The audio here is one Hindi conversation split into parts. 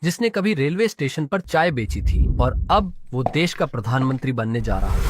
जिसने कभी रेलवे स्टेशन पर चाय बेची थी और अब वो देश का प्रधानमंत्री बनने जा रहा था।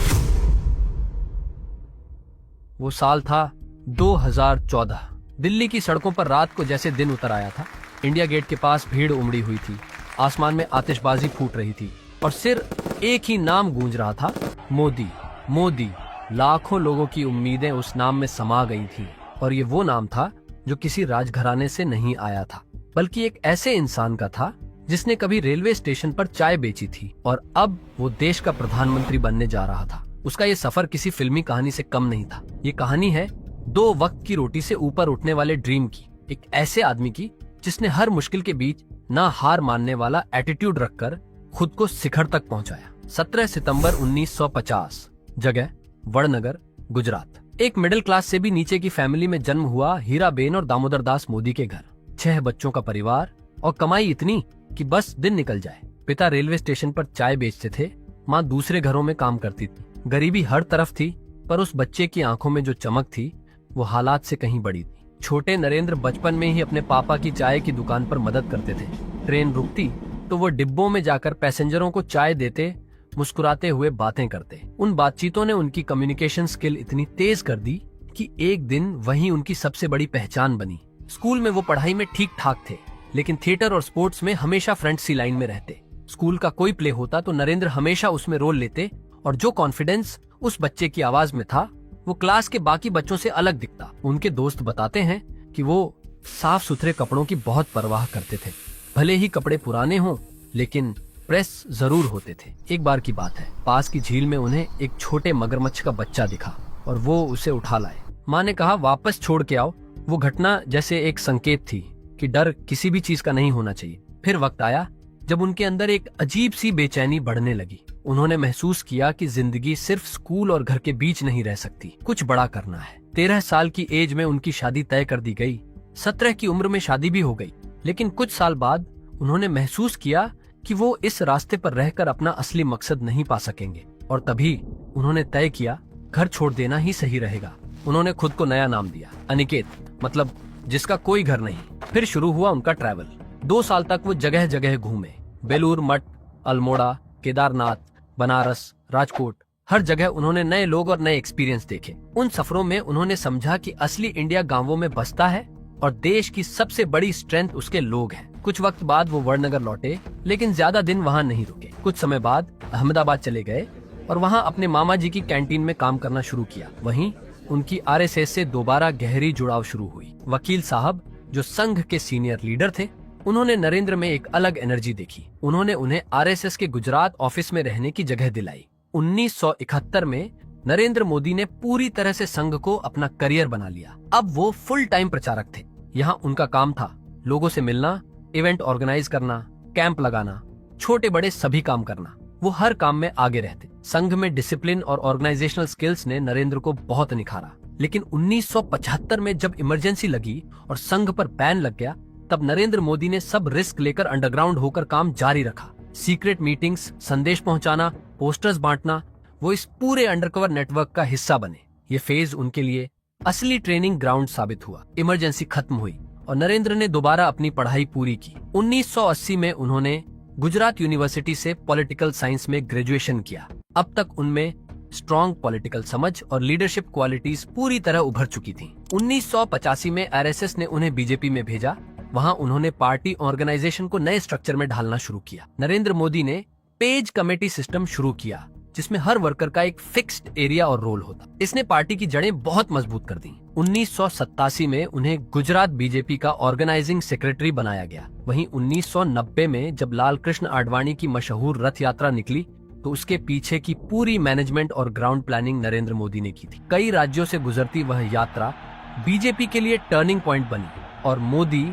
वो साल था 2014। दिल्ली की सड़कों पर रात को जैसे दिन उतर आया था। इंडिया गेट के पास भीड़ उमड़ी हुई थी, आसमान में आतिशबाजी फूट रही थी और सिर्फ एक ही नाम गूंज रहा था, मोदी। मोदी। लाखों लोगों की उम्मीदें उस नाम में समा गई थीं और ये वो नाम था जो किसी राजघराने से नहीं आया था, बल्कि एक ऐसे इंसान का था जिसने कभी रेलवे स्टेशन पर चाय बेची थी और अब वो देश का प्रधानमंत्री बनने जा रहा था। उसका ये सफर किसी फिल्मी कहानी से कम नहीं था। ये कहानी है दो वक्त की रोटी से ऊपर उठने वाले ड्रीम की, एक ऐसे आदमी की जिसने हर मुश्किल के बीच ना हार मानने वाला एटीट्यूड रखकर खुद को शिखर तक पहुंचाया। 17 सितंबर 1950, जगह वड़नगर, गुजरात। एक मिडिल क्लास से भी नीचे की फैमिली में जन्म हुआ हीराबेन और दामोदर दास मोदी के घर। 6 बच्चों का परिवार और कमाई इतनी कि बस दिन निकल जाए। पिता रेलवे स्टेशन पर चाय बेचते थे, माँ दूसरे घरों में काम करती थी। गरीबी हर तरफ थी, पर उस बच्चे की आंखों में जो चमक थी वो हालात से कहीं बड़ी थी। छोटे नरेंद्र बचपन में ही अपने पापा की चाय की दुकान पर मदद करते थे। ट्रेन रुकती तो वो डिब्बों में जाकर पैसेंजरों को चाय देते, मुस्कुराते हुए बातें करते। उन बातचीतों ने उनकी कम्युनिकेशन स्किल इतनी तेज कर दी कि एक दिन वही उनकी सबसे बड़ी पहचान बनी। स्कूल में वो पढ़ाई में ठीक ठाक थे, लेकिन थिएटर और स्पोर्ट्स में हमेशा फ्रंट सी लाइन में रहते। स्कूल का कोई प्ले होता तो नरेंद्र हमेशा उसमें रोल लेते और जो कॉन्फिडेंस उस बच्चे की आवाज में था वो क्लास के बाकी बच्चों से अलग दिखता। उनके दोस्त बताते हैं कि वो साफ सुथरे कपड़ों की बहुत परवाह करते थे, भले ही कपड़े पुराने हों, लेकिन प्रेस जरूर होते थे। एक बार की बात है, पास की झील में उन्हें एक छोटे मगरमच्छ का बच्चा दिखा और वो उसे उठा लाए। माँ ने कहा, वापस छोड़ के आओ। वो घटना जैसे एक संकेत थी कि डर किसी भी चीज का नहीं होना चाहिए। फिर वक्त आया जब उनके अंदर एक अजीब सी बेचैनी बढ़ने लगी। उन्होंने महसूस किया कि जिंदगी सिर्फ स्कूल और घर के बीच नहीं रह सकती, कुछ बड़ा करना है। 13 साल की एज में उनकी शादी तय कर दी गई। 17 की उम्र में शादी भी हो गई, लेकिन कुछ साल बाद उन्होंने महसूस किया कि वो इस रास्ते पर रहकर अपना असली मकसद नहीं पा सकेंगे और तभी उन्होंने तय किया घर छोड़ देना ही सही रहेगा। उन्होंने खुद को नया नाम दिया, अनिकेत, मतलब जिसका कोई घर नहीं। फिर शुरू हुआ उनका ट्रैवल। 2 साल तक वो जगह जगह घूमे, बेलूर मठ, अल्मोड़ा, केदारनाथ, बनारस, राजकोट। हर जगह उन्होंने नए लोग और नए एक्सपीरियंस देखे। उन सफरों में उन्होंने समझा कि असली इंडिया गांवों में बसता है और देश की सबसे बड़ी स्ट्रेंथ उसके लोग हैं। कुछ वक्त बाद वो वड़नगर लौटे, लेकिन ज्यादा दिन वहाँ नहीं रुके। कुछ समय बाद अहमदाबाद चले गए और वहाँ अपने मामा जी की कैंटीन में काम करना शुरू किया। वहीं उनकी आरएसएस से दोबारा गहरी जुड़ाव शुरू हुई। वकील साहब, जो संघ के सीनियर लीडर थे, उन्होंने नरेंद्र में एक अलग एनर्जी देखी। उन्होंने उन्हें आरएसएस के गुजरात ऑफिस में रहने की जगह दिलाई। 1971 में नरेंद्र मोदी ने पूरी तरह से संघ को अपना करियर बना लिया। अब वो फुल टाइम प्रचारक थे। यहाँ उनका काम था लोगों से मिलना, इवेंट ऑर्गेनाइज करना, कैंप लगाना, छोटे बड़े सभी काम करना। वो हर काम में आगे रहते। संघ में डिसिप्लिन और ऑर्गेनाइजेशनल स्किल्स ने नरेंद्र को बहुत निखारा। लेकिन 1975 में जब इमरजेंसी लगी और संघ पर बैन लग गया, तब नरेंद्र मोदी ने सब रिस्क लेकर अंडरग्राउंड होकर काम जारी रखा। सीक्रेट मीटिंग्स, संदेश पहुंचाना, पोस्टर्स बांटना, वो इस पूरे अंडरकवर नेटवर्क का हिस्सा बने। ये फेज उनके लिए असली ट्रेनिंग ग्राउंड साबित हुआ। इमरजेंसी खत्म हुई और नरेंद्र ने दोबारा अपनी पढ़ाई पूरी की। 1980 में उन्होंने गुजरात यूनिवर्सिटी से पॉलिटिकल साइंस में ग्रेजुएशन किया। अब तक उनमें स्ट्रॉन्ग पॉलिटिकल समझ और लीडरशिप क्वालिटीज पूरी तरह उभर चुकी थी। 1985 में आरएसएस ने उन्हें बीजेपी में भेजा। वहां उन्होंने पार्टी ऑर्गेनाइजेशन को नए स्ट्रक्चर में ढालना शुरू किया। नरेंद्र मोदी ने पेज कमेटी सिस्टम शुरू किया, जिसमें हर वर्कर का एक फिक्स्ड एरिया और रोल होता। इसने पार्टी की जड़ें बहुत मजबूत कर दी। 1987 में उन्हें गुजरात बीजेपी का ऑर्गेनाइजिंग सेक्रेटरी बनाया गया। वहीं 1990 में जब लाल कृष्ण आडवाणी की मशहूर रथ यात्रा निकली, तो उसके पीछे की पूरी मैनेजमेंट और ग्राउंड प्लानिंग नरेंद्र मोदी ने की थी। कई राज्यों से गुजरती वह यात्रा बीजेपी के लिए टर्निंग पॉइंट बनी और मोदी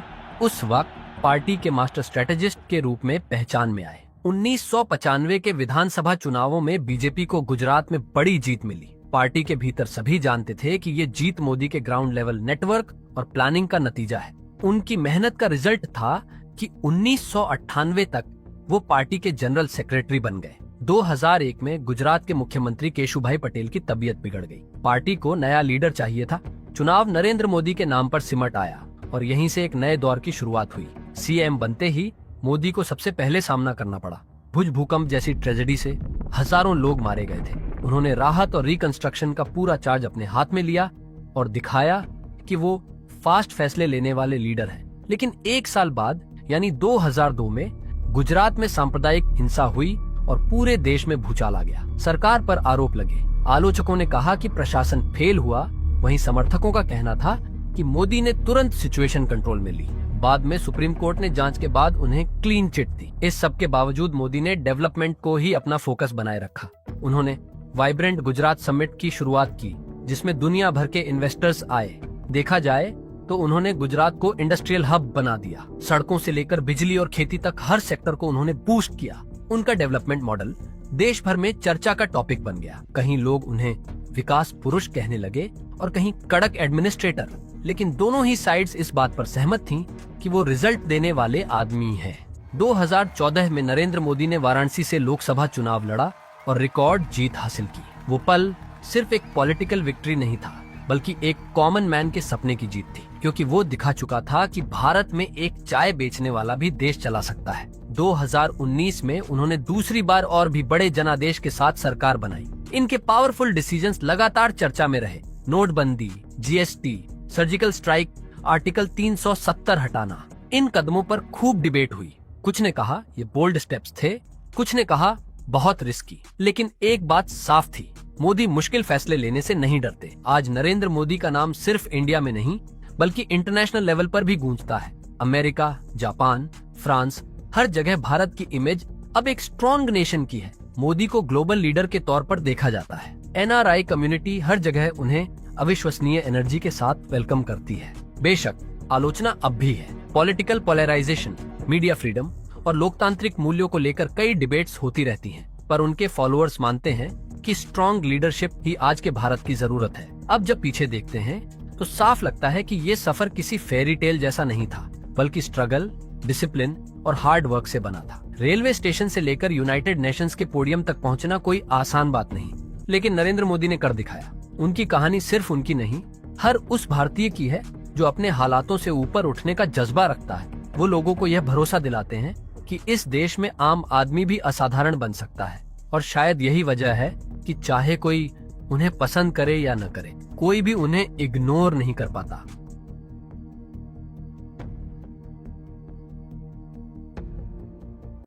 उस वक्त पार्टी के मास्टर स्ट्रेटेजिस्ट के रूप में पहचान में आए। 1995 के विधानसभा चुनावों में बीजेपी को गुजरात में बड़ी जीत मिली। पार्टी के भीतर सभी जानते थे कि ये जीत मोदी के ग्राउंड लेवल नेटवर्क और प्लानिंग का नतीजा है। उनकी मेहनत का रिजल्ट था कि 1998 तक वो पार्टी के जनरल सेक्रेटरी बन गए। 2001 में गुजरात के मुख्यमंत्री केशुभाई पटेल की तबीयत बिगड़ गई। पार्टी को नया लीडर चाहिए था। चुनाव नरेंद्र मोदी के नाम पर सिमट आया और यहीं से एक नए दौर की शुरुआत हुई। सीएम बनते ही मोदी को सबसे पहले सामना करना पड़ा। भुज भूकंप जैसी ट्रेजेडी से हजारों लोग मारे गए थे। उन्होंने राहत और रिकंस्ट्रक्शन का पूरा चार्ज अपने हाथ में लिया और दिखाया कि वो फास्ट फैसले लेने वाले लीडर हैं। लेकिन एक साल बाद यानी 2002 में गुजरात में सांप्रदायिक हिंसा हुई और पूरे देश में भूचाल आ गया। सरकार पर आरोप लगे। आलोचकों ने कहा कि प्रशासन फेल हुआ, वहीं समर्थकों का कहना था कि मोदी ने तुरंत सिचुएशन कंट्रोल में ली। बाद में सुप्रीम कोर्ट ने जांच के बाद उन्हें क्लीन चिट दी। इस सब के बावजूद मोदी ने डेवलपमेंट को ही अपना फोकस बनाए रखा। उन्होंने वाइब्रेंट गुजरात समिट की शुरुआत की, जिसमें दुनिया भर के इन्वेस्टर्स आए। देखा जाए तो उन्होंने गुजरात को इंडस्ट्रियल हब बना दिया। सड़कों से लेकर बिजली और खेती तक हर सेक्टर को उन्होंने बूस्ट किया। उनका डेवलपमेंट मॉडल देश भर में चर्चा का टॉपिक बन गया। कहीं लोग उन्हें विकास पुरुष कहने लगे और कहीं कड़क एडमिनिस्ट्रेटर, लेकिन दोनों ही साइड्स इस बात पर सहमत थीं कि वो रिजल्ट देने वाले आदमी हैं। 2014 में नरेंद्र मोदी ने वाराणसी से लोकसभा चुनाव लड़ा और रिकॉर्ड जीत हासिल की। वो पल सिर्फ एक पॉलिटिकल विक्ट्री नहीं था, बल्कि एक कॉमन मैन के सपने की जीत थी, क्योंकि वो दिखा चुका था कि भारत में एक चाय बेचने वाला भी देश चला सकता है। 2019 में उन्होंने दूसरी बार और भी बड़े जनादेश के साथ सरकार बनाई। इनके पावरफुल डिसीजंस लगातार चर्चा में रहे। नोटबंदी, जीएसटी, सर्जिकल स्ट्राइक, आर्टिकल 370 हटाना, इन कदमों पर खूब डिबेट हुई। कुछ ने कहा ये बोल्ड स्टेप्स थे, कुछ ने कहा बहुत रिस्की। लेकिन एक बात साफ थी, मोदी मुश्किल फैसले लेने से नहीं डरते। आज नरेंद्र मोदी का नाम सिर्फ इंडिया में नहीं बल्कि इंटरनेशनल लेवल पर भी गूंजता है। अमेरिका, जापान, फ्रांस, हर जगह भारत की इमेज अब एक स्ट्रॉन्ग नेशन की है। मोदी को ग्लोबल लीडर के तौर पर देखा जाता है। एनआरआई कम्युनिटी हर जगह उन्हें अविश्वसनीय एनर्जी के साथ वेलकम करती है। बेशक आलोचना अब भी है। पॉलिटिकल पोलराइजेशन, मीडिया फ्रीडम और लोकतांत्रिक मूल्यों को लेकर कई डिबेट्स होती रहती हैं, पर उनके फॉलोअर्स मानते हैं कि स्ट्रॉन्ग लीडरशिप ही आज के भारत की जरूरत है। अब जब पीछे देखते हैं तो साफ लगता है कि ये सफर किसी फेरी टेल जैसा नहीं था, बल्कि स्ट्रगल, डिसिप्लिन और हार्ड वर्क से बना था। रेलवे स्टेशन से लेकर यूनाइटेड नेशंस के पोडियम तक पहुंचना कोई आसान बात नहीं, लेकिन नरेंद्र मोदी ने कर दिखाया। उनकी कहानी सिर्फ उनकी नहीं, हर उस भारतीय की है जो अपने हालातों से ऊपर उठने का जज्बा रखता है। वो लोगों को यह भरोसा दिलाते हैं कि इस देश में आम आदमी भी असाधारण बन सकता है। और शायद यही वजह है कि चाहे कोई उन्हें पसंद करे या न करे, कोई भी उन्हें इग्नोर नहीं कर पाता।